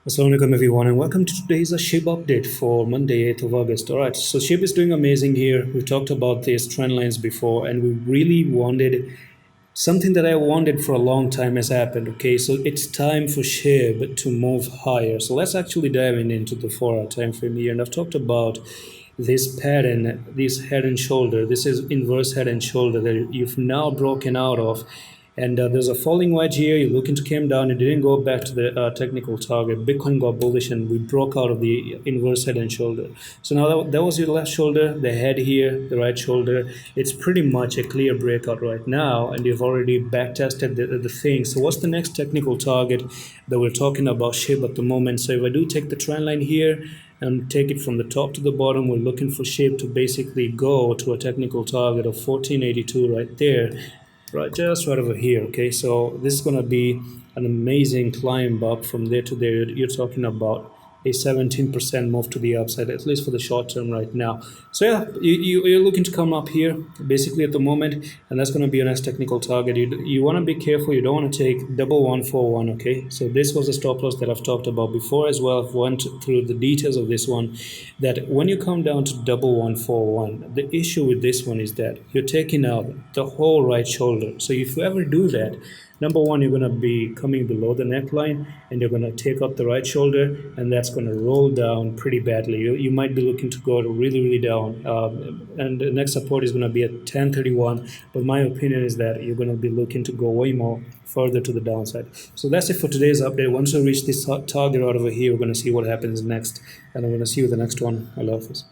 Assalamualaikum everyone and welcome to today's SHIBA update for Monday 8th of August. Alright, so SHIB is doing amazing here. We talked about these trend lines before and we really wanted something that I wanted for a long time has happened. Okay, so it's time for SHIB to move higher. So let's actually dive into the 4-hour time frame here. And I've talked about this pattern, this head and shoulder. This is inverse head and shoulder that you've now broken out of. And there's a falling wedge here. You're looking to come down. It didn't go back to the technical target. Bitcoin got bullish and we broke out of the inverse head and shoulder. So now that was your left shoulder, the head here, the right shoulder. It's pretty much a clear breakout right now. And you've already back tested the thing. So what's the next technical target that we're talking about SHIB at the moment? So if I do take the trend line here and take it from the top to the bottom, we're looking for SHIB to basically go to a technical target of 1482 right there. Right, just right over here. Okay, so this is going to be an amazing climb up from there to there. You're talking about a 17% move to the upside, at least for the short term right now. So yeah, you're looking to come up here basically at the moment, and that's going to be your next technical target. You want to be careful. You don't want to take 1141. Okay, so this was a stop loss that I've talked about before as well. I've went through the details of this one, that when you come down to 1141, the issue with this one is that you're taking out the whole right shoulder. So if you ever do that, number one, you're going to be coming below the neckline and you're going to take up the right shoulder, and that's going to roll down pretty badly. You might be looking to go really down, and the next support is going to be at 1031, but my opinion is that you're going to be looking to go way more further to the downside. So that's it for today's update. Once we reach this target out over here, we're going to see what happens next, and I'm going to see you with the next one. I love this.